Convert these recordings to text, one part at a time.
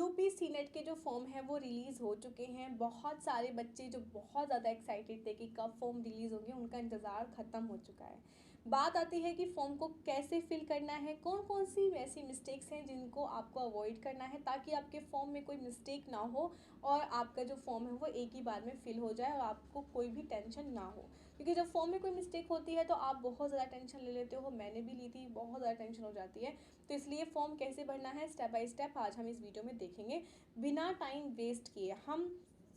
UP senate के जो form हैं वो रिलीज़ हो चुके हैं। बहुत सारे बच्चे जो बहुत ज़्यादा एक्साइटेड थे कि कब फॉर्म रिलीज़ होंगे, उनका इंतज़ार ख़त्म हो चुका है। बात आती है कि फॉर्म को कैसे फिल करना है, कौन कौन सी ऐसी मिस्टेक्स हैं जिनको आपको अवॉइड करना है ताकि आपके फॉर्म में कोई मिस्टेक ना हो और आपका जो फॉर्म है वो एक ही बार में फिल हो जाए और आपको कोई भी टेंशन ना हो। क्योंकि जब फॉर्म में कोई मिस्टेक होती है तो आप बहुत ज़्यादा टेंशन ले लेते हो, मैंने भी ली थी, बहुत ज़्यादा टेंशन हो जाती है। तो इसलिए फॉर्म कैसे भरना है स्टेप बाय स्टेप आज हम इस वीडियो में देखेंगे। बिना टाइम वेस्ट किए हम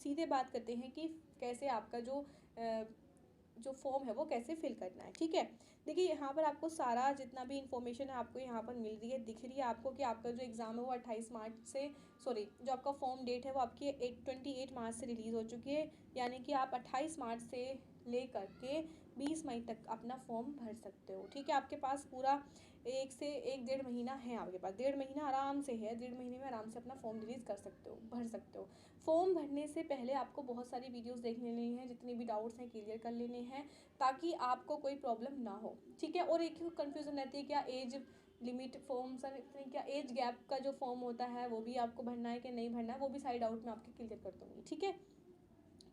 सीधे बात करते हैं कि कैसे आपका जो फॉर्म है वो कैसे फिल करना है। ठीक है, देखिए यहाँ पर आपको सारा जितना भी इन्फॉर्मेशन है आपको यहाँ पर मिल रही है, दिख रही है आपको कि आपका जो एग्ज़ाम है वो 28 मार्च से जो आपका फॉर्म डेट है वो आपकी 28 मार्च से रिलीज़ हो चुकी है। यानी कि आप 28 मार्च से ले करके 20 मई तक अपना फॉर्म भर सकते हो। ठीक है, आपके पास पूरा 1 से 1.5 महीना है, आपके पास 1.5 महीना आराम से है। 1.5 महीने में आराम से अपना फॉर्म रिलीज़ कर सकते हो, भर सकते हो। फॉर्म भरने से पहले आपको बहुत सारी वीडियोस देख लेनी है, जितने भी डाउट्स हैं क्लियर कर लेने हैं ताकि आपको कोई प्रॉब्लम ना हो। ठीक है, और एक ही कन्फ्यूज़न रहती है क्या एज लिमिट फॉर्म सर, क्या एज गैप का जो फॉर्म होता है वो भी आपको भरना है कि नहीं भरना है, वो भी सारी डाउट मैं आपके क्लियर कर दूँगी।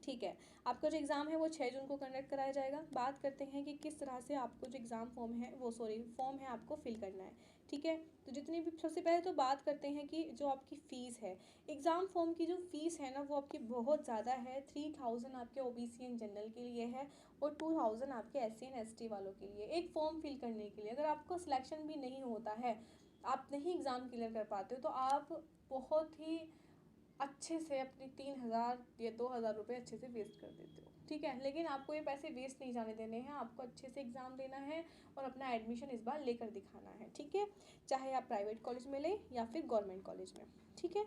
ठीक है, आपका जो एग्ज़ाम है वो 6 जून को कंडक्ट कराया जाएगा। बात करते हैं कि किस तरह से आपको जो एग्ज़ाम फॉर्म है आपको फिल करना है। ठीक है, तो जितनी भी सबसे पहले तो बात करते हैं कि जो आपकी फ़ीस है, एग्ज़ाम फॉर्म की जो फ़ीस है ना वो आपकी बहुत ज़्यादा है। 3000 आपके ओबीसी एंड जनरल के लिए है और 2000 आपके एससी एंड एसटी वालों के लिए। एक फॉर्म फिल करने के लिए अगर आपको सिलेक्शन भी नहीं होता है, आप नहीं एग्ज़ाम क्लियर कर पाते हो, तो आप बहुत ही अच्छे से अपने 3000 या 2000 रुपये अच्छे से वेस्ट कर देते हो। ठीक है, लेकिन आपको ये पैसे वेस्ट नहीं जाने देने हैं, आपको अच्छे से एग्ज़ाम देना है और अपना एडमिशन इस बार लेकर दिखाना है। ठीक है, चाहे आप प्राइवेट कॉलेज में लें या फिर गवर्नमेंट कॉलेज में। ठीक है,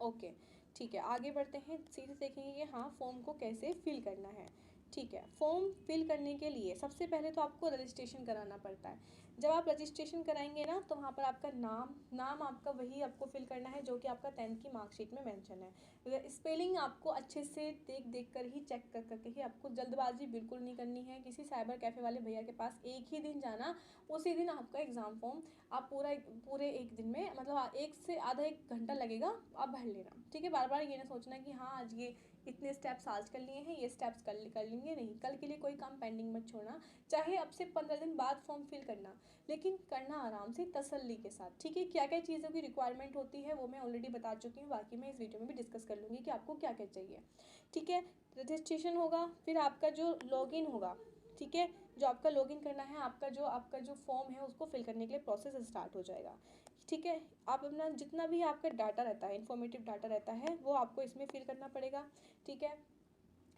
ओके, ठीक है, आगे बढ़ते हैं, सीधे देखेंगे कि हाँ फॉर्म को कैसे फिल करना है। ठीक है, फॉर्म फिल करने के लिए सबसे पहले तो आपको रजिस्ट्रेशन कराना पड़ता है। जब आप रजिस्ट्रेशन कराएंगे ना तो वहाँ पर आपका नाम आपका वही आपको फिल करना है जो कि आपका 10th की मार्कशीट में मेंशन है। स्पेलिंग आपको अच्छे से देख कर ही चेक कर करके ही, आपको जल्दबाजी बिल्कुल नहीं करनी है। किसी साइबर कैफ़े वाले भैया के पास एक ही दिन जाना, उसी दिन आपका एग्ज़ाम फॉर्म आप पूरे एक दिन में, मतलब 1 से आधा 1 घंटा लगेगा, आप भर लेना। ठीक है, बार बार ये ना सोचना कि हाँ आज ये इतने स्टेप्स आज कर लिए हैं, ये स्टेप्स कर लेंगे, नहीं, कल के लिए कोई काम पेंडिंग मत छोड़ना। चाहे अब से 15 दिन बाद फॉर्म फिल करना, लेकिन करना आराम से तसल्ली के साथ। ठीक है, क्या क्या चीज़ों की रिक्वायरमेंट होती है वो मैं ऑलरेडी बता चुकी हूँ, बाकी मैं इस वीडियो में भी डिस्कस कर लूँगी कि आपको क्या क्या चाहिए। ठीक है, रजिस्ट्रेशन होगा, फिर आपका जो लॉगिन होगा। ठीक है, जो आपका लॉगिन करना है, आपका जो फॉर्म है उसको फिल करने के लिए प्रोसेस स्टार्ट हो जाएगा। ठीक है, आप अपना जितना भी आपका डाटा रहता है, इन्फॉर्मेटिव डाटा रहता है, वो आपको इसमें फिल करना पड़ेगा। ठीक है,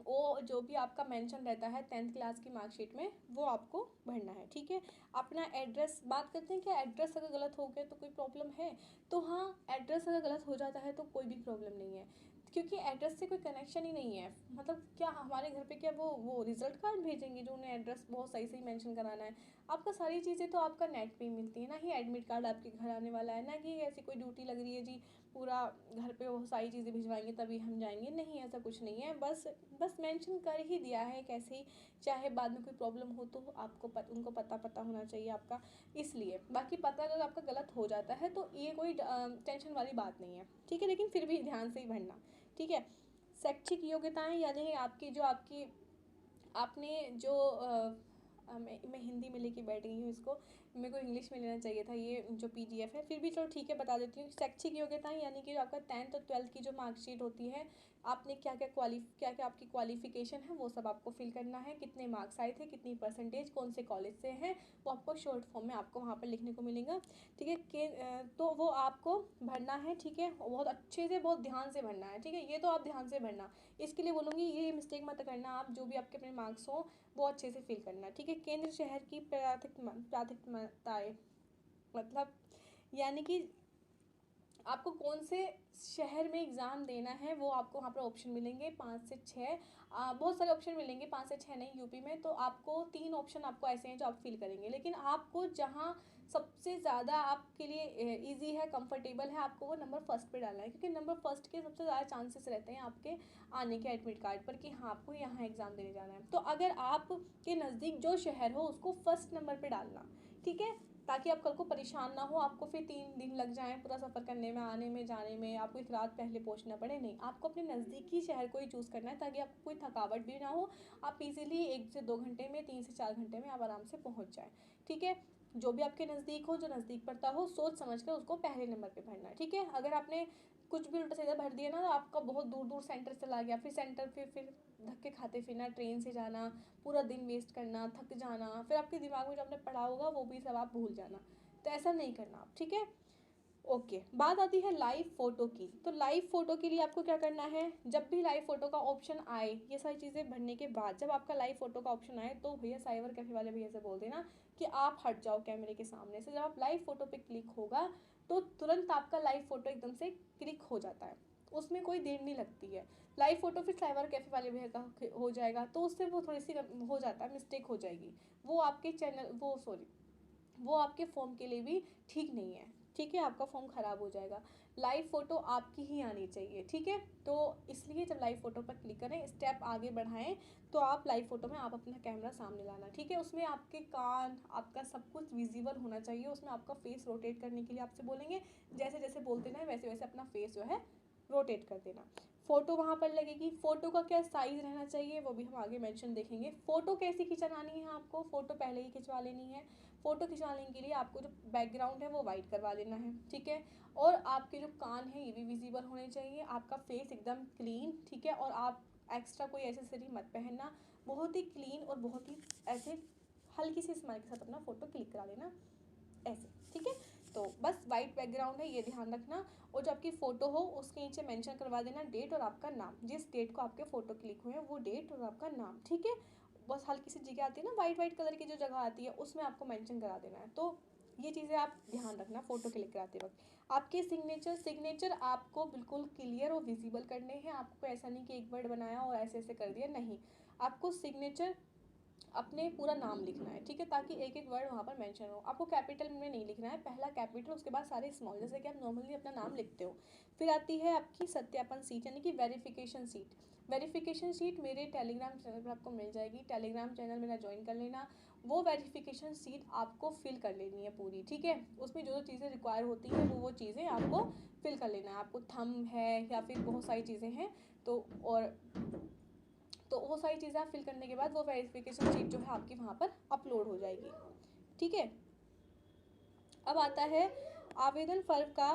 वो जो भी आपका मेंशन रहता है 10th क्लास की मार्कशीट में वो आपको भरना है। ठीक है, अपना एड्रेस, बात करते हैं कि एड्रेस अगर गलत हो गया तो कोई प्रॉब्लम है, तो हाँ एड्रेस अगर गलत हो जाता है तो कोई भी प्रॉब्लम नहीं है, क्योंकि एड्रेस से कोई कनेक्शन ही नहीं है। मतलब क्या हमारे घर पे क्या वो रिजल्ट कार्ड भेजेंगे जो उन्हें एड्रेस बहुत सही सही मेंशन कराना है। आपका सारी चीज़ें तो आपका नेट पे ही मिलती है, ना ही एडमिट कार्ड आपके घर आने वाला है, ना कि ऐसी कोई ड्यूटी लग रही है जी पूरा घर पे वो सारी चीज़ें भिजवाएंगे तभी हम जाएंगे, नहीं ऐसा कुछ नहीं है। बस मेंशन कर ही दिया है कैसे ही, चाहे बाद में कोई प्रॉब्लम हो तो आपको उनको पता होना चाहिए आपका, इसलिए। बाकी पता अगर आपका गलत हो जाता है तो ये कोई टेंशन वाली बात नहीं है। ठीक है, लेकिन फिर भी ध्यान से ही भरना। ठीक है, शैक्षिक योग्यताएं यानी आपकी आपने जो मैं हिंदी में लेके बैठ गई हूँ इसको, मेरे को इंग्लिश में लेना चाहिए था ये जो पीडीएफ है, फिर भी चलो ठीक है बता देती हूँ। शैक्षिक योग्यताएं यानी कि जो आपका 10th और 12th की जो मार्कशीट होती है, आपने क्या क्या आपकी क्वालिफिकेशन है वो सब आपको फिल करना है, कितने मार्क्स आए थे, कितनी परसेंटेज, कौन से कॉलेज से हैं, वो आपको शॉर्ट फॉर्म में आपको वहाँ पर लिखने को मिलेगा। ठीक है, तो वो आपको भरना है। ठीक है, बहुत अच्छे से बहुत ध्यान से भरना है। ठीक है, ये तो आप ध्यान से भरना, इसके लिए बोलूँगी ये मिस्टेक मत करना, आप जो भी आपके अपने मार्क्स हो वो अच्छे से फिल करना। ठीक है, केंद्र शहर की प्राथमिकताएं, मतलब यानी कि आपको कौन से शहर में एग्ज़ाम देना है वो आपको वहाँ पर ऑप्शन मिलेंगे 5 से 6, बहुत सारे ऑप्शन मिलेंगे, 5 से 6 नहीं यूपी में। तो आपको 3 ऑप्शन आपको ऐसे हैं जो आप फिल करेंगे, लेकिन आपको जहाँ सबसे ज़्यादा आपके लिए इजी है, कंफर्टेबल है, आपको वो नंबर फर्स्ट पे डालना है, क्योंकि नंबर फर्स्ट के सबसे ज़्यादा चांसेस रहते हैं आपके आने के एडमिट कार्ड पर कि हाँ आपको यहाँ एग्ज़ाम देने जाना है। तो अगर आपके नज़दीक जो शहर हो उसको फर्स्ट नंबर पर डालना। ठीक है, ताकि आप कल को परेशान ना हो, आपको फिर 3 दिन लग जाएँ पूरा सफ़र करने में, आने में, जाने में, आपको एक रात पहले पहुँचना पड़े। नहीं, आपको अपने नज़दीकी शहर को ही चूज़ करना है ताकि आपको कोई थकावट भी ना हो, आप इज़िली 1 से 2 घंटे में, 3 से 4 घंटे में आप आराम से पहुँच जाएँ। ठीक है? जो भी आपके नज़दीक हो, जो नज़दीक पड़ता हो, सोच समझ कर उसको पहले नंबर पे भरना है। ठीक है? अगर आपने कुछ भी उल्टा-सीधा भर दिया ना, तो आपका बहुत दूर-दूर सेंटर चला गया, फिर सेंटर पे फिर धक्के खाते फिरना, ट्रेन से जाना, पूरा दिन वेस्ट करना, थक जाना, फिर आपके दिमाग में जो आपने पढ़ा होगा वो भी सब आप भूल जाना। तो ऐसा नहीं करना आप। ठीक है? ओके, बात आती है लाइव फ़ोटो की। तो लाइव फ़ोटो के लिए आपको क्या करना है, जब भी लाइव फ़ोटो का ऑप्शन आए, ये सारी चीज़ें भरने के बाद जब आपका लाइव फ़ोटो का ऑप्शन आए, तो भैया साइबर कैफ़े वाले भैया से बोल देना कि आप हट जाओ कैमरे के सामने से। जब आप लाइव फ़ोटो पे क्लिक होगा, तो तुरंत आपका लाइव फ़ोटो एकदम से क्लिक हो जाता है, उसमें कोई देर नहीं लगती है। लाइव फ़ोटो फिर साइबर कैफ़े वाले भैया का हो जाएगा, तो उससे वो थोड़ी सी हो जाता है, मिस्टेक हो जाएगी, वो आपके चैनल वो सॉरी वो आपके फॉर्म के लिए भी ठीक नहीं है। ठीक है? आपका फॉर्म ख़राब हो जाएगा। लाइव फ़ोटो आपकी ही आनी चाहिए। ठीक है? तो इसलिए जब लाइव फ़ोटो पर क्लिक करें, स्टेप आगे बढ़ाएं, तो आप लाइव फ़ोटो में आप अपना कैमरा सामने लाना। ठीक है? उसमें आपके कान, आपका सब कुछ विजिबल होना चाहिए। उसमें आपका फेस रोटेट करने के लिए आपसे बोलेंगे, जैसे जैसे बोलते ना वैसे वैसे अपना फेस जो है रोटेट कर देना। फ़ोटो वहाँ पर लगेगी। फ़ोटो का क्या साइज़ रहना चाहिए वो भी हम आगे मेंशन देखेंगे। फ़ोटो कैसी खिंचवानी है आपको, फ़ोटो पहले ही खिंचवा लेनी है। फ़ोटो खिंचवाने के लिए आपको जो बैकग्राउंड है वो वाइट करवा लेना है। ठीक है? और आपके जो कान हैं ये भी विजिबल होने चाहिए, आपका फेस एकदम क्लीन। ठीक है? और आप एक्स्ट्रा कोई एसेसरी मत पहनना, बहुत ही क्लीन और बहुत ही ऐसे हल्की सी स्माइल के साथ अपना फ़ोटो क्लिक करा लेना, ऐसे। ठीक है? तो बस वाइट बैकग्राउंड है, ये ध्यान रखना। और जो आपकी फ़ोटो हो उसके नीचे मेंशन करवा देना डेट और आपका नाम, जिस डेट को आपके फ़ोटो क्लिक हुए हैं वो डेट और आपका नाम। ठीक है? बस हल्की सी जगह आती है ना, वाइट वाइट कलर की जो जगह आती है उसमें आपको मेंशन करा देना है। तो ये चीज़ें आप ध्यान रखना फ़ोटो क्लिक कराते वक्त। आपके सिग्नेचर आपको बिल्कुल क्लियर और विजिबल करने हैं। आपको ऐसा नहीं कि एक वर्ड बनाया और ऐसे ऐसे कर दिया, नहीं। आपको सिग्नेचर अपने पूरा नाम लिखना है। ठीक है? ताकि एक एक वर्ड वहाँ पर मेंशन हो। आपको कैपिटल में नहीं लिखना है, पहला कैपिटल उसके बाद सारे स्मॉल, जैसे कि आप नॉर्मली अपना नाम लिखते हो। फिर आती है आपकी सत्यापन सीट, यानी कि वेरिफिकेशन सीट। वेरिफिकेशन सीट मेरे टेलीग्राम चैनल पर आपको मिल जाएगी। टेलीग्राम चैनल मेरा ज्वाइन कर लेना। वो वेरिफिकेशन सीट आपको फिल कर लेनी है पूरी। ठीक है? उसमें जो जो चीज़ें रिक्वायर होती हैं वो चीज़ें आपको फिल कर लेना है। आपको थंब है या फिर बहुत सारी चीज़ें हैं, तो वो सारी चीज़ें आप फिल करने के बाद वो वेरिफिकेशन शीट जो है आपकी वहाँ पर अपलोड हो जाएगी। ठीक है? अब आता है आवेदन फॉर्म का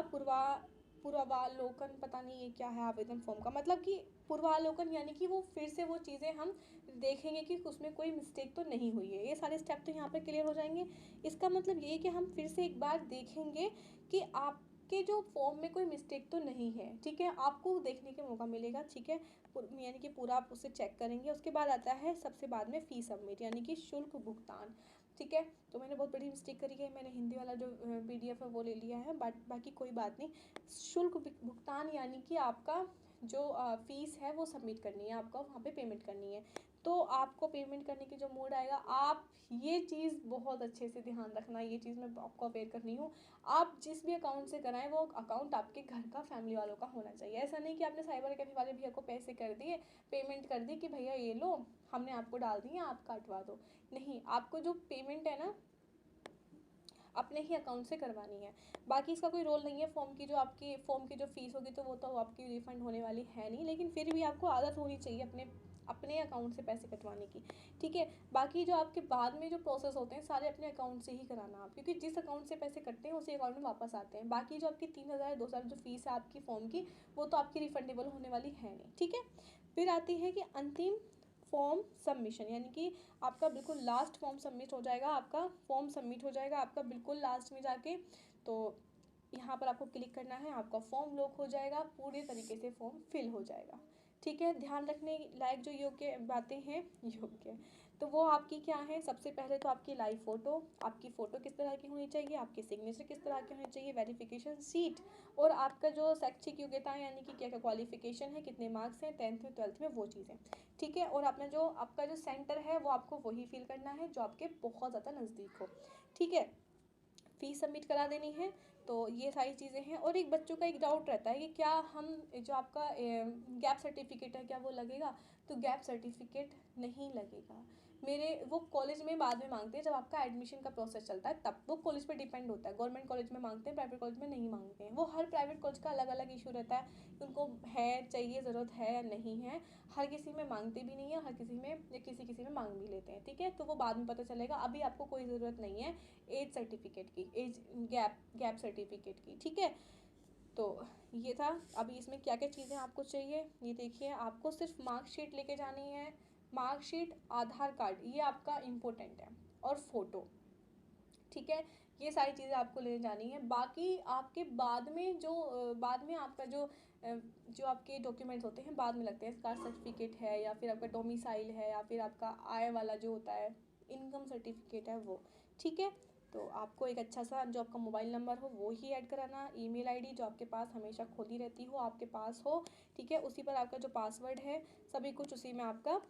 पूर्वावलोकन। पता नहीं ये क्या है आवेदन फॉर्म का, मतलब कि पूर्वावलोकन यानी कि वो फिर से वो चीज़ें हम देखेंगे कि उसमें कोई मिस्टेक तो नहीं हुई है। ये सारे स्टेप तो यहाँ पर क्लियर हो जाएंगे। इसका मतलब ये है कि हम फिर से एक बार देखेंगे कि आपके जो फॉर्म में कोई मिस्टेक तो नहीं है। ठीक है? आपको देखने का मौका मिलेगा। ठीक है? यानी कि पूरा आप उसे चेक करेंगे। उसके बाद आता है सबसे बाद में फ़ी सबमिट, यानी कि शुल्क भुगतान। ठीक है? तो मैंने बहुत बड़ी मिस्टेक करी है, मैंने हिंदी वाला जो PDF है वो ले लिया है, बट बाकी कोई बात नहीं। शुल्क भुगतान यानी कि आपका जो फ़ीस है वो सबमिट करनी है, आपको वहाँ पे पेमेंट करनी है। तो आपको पेमेंट करने की जो मोड आएगा, आप ये चीज़ बहुत अच्छे से ध्यान रखना, ये चीज़ मैं आपको अवेयर कर रही हूँ। आप जिस भी अकाउंट से कराएं वो अकाउंट आपके घर का, फैमिली वालों का होना चाहिए। ऐसा नहीं कि आपने साइबर कैफे वाले भैया को पैसे कर दिए, पेमेंट कर दी कि भैया ये लो, हमने आपको डाल दिए, आप काटवा दो। नहीं, आपको जो पेमेंट है ना अपने ही अकाउंट से करवानी है। बाकी इसका कोई रोल नहीं है। फॉर्म की जो फीस होगी तो वो तो आपकी रिफंड होने वाली है नहीं, लेकिन फिर भी आपको आदत होनी चाहिए अपने अपने अकाउंट से पैसे कटवाने की। ठीक है? बाकी जो आपके बाद में जो प्रोसेस होते हैं सारे अपने अकाउंट से ही कराना आप, क्योंकि जिस अकाउंट से पैसे कटते हैं उसी अकाउंट में वापस आते हैं। बाकी जो आपकी 3,000 2,000 जो फीस है आपकी फॉर्म की, वो तो आपकी रिफंडेबल होने वाली है नहीं। ठीक है? फिर आती है कि अंतिम फॉर्म सबमिशन, यानी कि आपका बिल्कुल लास्ट फॉर्म सबमिट हो जाएगा, आपका फॉर्म सबमिट हो जाएगा आपका बिल्कुल लास्ट में जाके। तो यहाँ पर आपको क्लिक करना है, आपका फॉर्म लॉक हो जाएगा, पूरे तरीके से फॉर्म फिल हो जाएगा। ठीक है? ध्यान रखने लायक जो योग्य बातें हैं, योग्य तो वो आपकी क्या है, सबसे पहले तो आपकी लाइव फ़ोटो, आपकी फ़ोटो किस तरह की होनी चाहिए, आपके सिग्नेचर किस तरह के होने चाहिए, वेरिफिकेशन सीट, और आपका जो शैक्षिक योग्यता है, यानी कि क्या क्या क्वालिफिकेशन है, कितने मार्क्स हैं 10th में 12th में, वो चीज़ें। ठीक है? और आपका जो सेंटर है वो आपको वही फिल करना है जो आपके बहुत ज़्यादा नज़दीक हो। ठीक है? फ़ीस सबमिट करा देनी है। तो ये सारी चीज़ें हैं। और एक बच्चों का एक डाउट रहता है कि क्या हम जो आपका गैप सर्टिफिकेट है क्या वो लगेगा, तो गैप सर्टिफिकेट नहीं लगेगा। मेरे वो कॉलेज में बाद में मांगते हैं, जब आपका एडमिशन का प्रोसेस चलता है तब। वो कॉलेज पे डिपेंड होता है, गवर्नमेंट कॉलेज में मांगते हैं, प्राइवेट कॉलेज में नहीं मांगते हैं। वो हर प्राइवेट कॉलेज का अलग अलग इशू रहता है कि उनको है, चाहिए, ज़रूरत है या नहीं है। हर किसी में मांगते भी नहीं है, हर किसी में या किसी किसी में मांग भी लेते हैं, ठीक है। तो वो बाद में पता चलेगा, अभी आपको कोई ज़रूरत नहीं है एज सर्टिफिकेट की, एज गैप सर्टिफिकेट की, ठीक है। तो ये था। अभी इसमें क्या क्या चीज़ें आपको चाहिए ये देखिए। आपको सिर्फ मार्कशीट लेके जानी है, मार्कशीट, आधार कार्ड, ये आपका इम्पोर्टेंट है, और फ़ोटो, ठीक है। ये सारी चीज़ें आपको लेने जानी है। बाकी आपके बाद में जो बाद में आपका जो आपके डॉक्यूमेंट्स होते हैं बाद में लगते हैं, कास्ट सर्टिफिकेट है, या फिर आपका डोमिसाइल है, या फिर आपका आय वाला जो होता है इनकम सर्टिफिकेट है वो, ठीक है। तो आपको एक अच्छा सा जो आपका मोबाइल नंबर हो वो ही ऐड कराना, ईमेल आईडी जो आपके पास हमेशा खुली रहती हो आपके पास हो, ठीक है। उसी पर आपका जो पासवर्ड है सभी कुछ उसी में आपका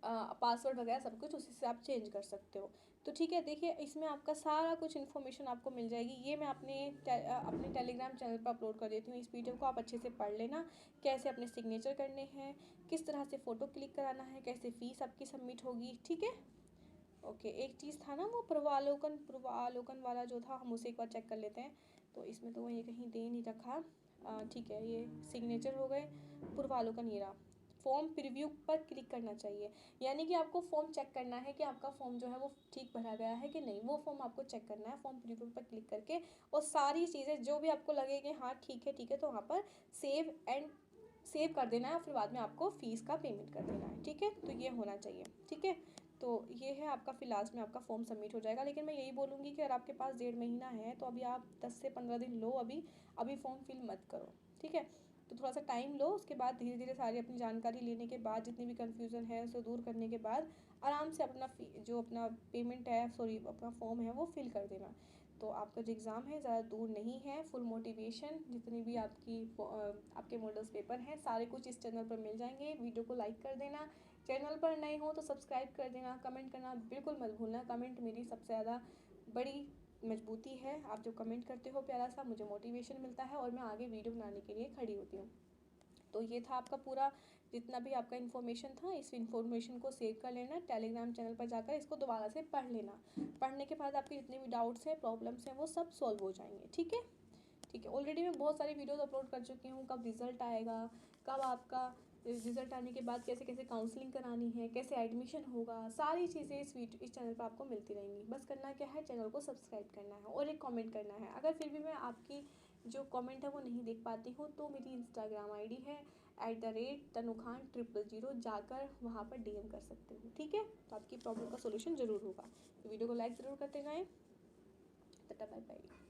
पासवर्ड वगैरह सब कुछ उसी से आप चेंज कर सकते हो। तो ठीक है, देखिए इसमें आपका सारा कुछ इन्फॉर्मेशन आपको मिल जाएगी। ये मैं अपने टेलीग्राम चैनल पर अपलोड कर देती हूँ। इस वीडियो को आप अच्छे से पढ़ लेना, कैसे अपने सिग्नेचर करने हैं, किस तरह से फ़ोटो क्लिक कराना है, कैसे फ़ीस आपकी सबमिट होगी, ठीक है। ओके, एक चीज़ था ना वो पूर्वालोकन वाला जो था, हम उसे एक बार चेक कर लेते हैं। तो इसमें तो ये कहीं दे नहीं रखा, ठीक है। ये सिग्नेचर हो गए, पूर्वालोकन ये रहा। फॉर्म प्रीव्यू पर क्लिक करना चाहिए, यानी कि आपको फॉर्म चेक करना है कि आपका फॉर्म जो है वो ठीक भरा गया है कि नहीं, वो फॉर्म आपको चेक करना है फॉर्म प्रीव्यू पर क्लिक करके। और सारी चीज़ें जो भी आपको लगे कि हाँ ठीक है ठीक है, तो वहाँ पर सेव कर देना है, और फिर बाद में आपको फ़ीस का पेमेंट कर देना है, ठीक है। तो ये होना चाहिए, ठीक है। तो ये है आपका, फिर लास्ट में आपका फॉर्म सबमिट हो जाएगा। लेकिन मैं यही बोलूँगी कि अगर आपके पास 1.5 महीना है तो अभी आप 10 से 15 दिन लो, अभी फॉर्म फिल मत करो, ठीक है। तो थोड़ा सा टाइम लो, उसके बाद धीरे धीरे सारी अपनी जानकारी लेने के बाद, जितनी भी कन्फ्यूज़न है उसे दूर करने के बाद आराम से अपना पेमेंट है, सॉरी अपना फॉर्म है वो फिल कर देना। तो आपका जो एग्ज़ाम है ज़्यादा दूर नहीं है। फुल मोटिवेशन, जितनी भी आपके मॉडल्स पेपर हैं सारे कुछ इस चैनल पर मिल जाएंगे। वीडियो को लाइक कर देना, चैनल पर नए हो तो सब्सक्राइब कर देना, कमेंट करना बिल्कुल मत भूलना। कमेंट मेरी सबसे ज़्यादा बड़ी मजबूती है। आप जो कमेंट करते हो प्यारा सा, मुझे मोटिवेशन मिलता है और मैं आगे वीडियो बनाने के लिए खड़ी होती हूँ। तो ये था आपका पूरा, जितना भी आपका इन्फॉर्मेशन था, इस इन्फॉर्मेशन को सेव कर लेना, टेलीग्राम चैनल पर जाकर इसको दोबारा से पढ़ लेना। पढ़ने के बाद आपके जितने भी डाउट्स हैं, प्रॉब्लम्स हैं, वो सब सॉल्व हो जाएंगे, ठीक है। ठीक है, ऑलरेडी मैं बहुत सारी वीडियोस अपलोड कर चुकी हूँ, कब रिज़ल्ट आएगा, कब आपका रिज़ल्ट आने के बाद कैसे कैसे काउंसलिंग करानी है, कैसे एडमिशन होगा, सारी चीज़ें इस चैनल पर आपको मिलती रहेंगी। बस करना क्या है, चैनल को सब्सक्राइब करना है और एक कमेंट करना है। अगर फिर भी मैं आपकी जो कमेंट है वो नहीं देख पाती हूँ तो मेरी इंस्टाग्राम आईडी है @तनुखान000, जाकर वहाँ पर DM कर सकते हो, ठीक है। तो आपकी प्रॉब्लम का सोल्यूशन ज़रूर होगा। तो वीडियो को लाइक ज़रूर करते जाएँ। Tata bye bye.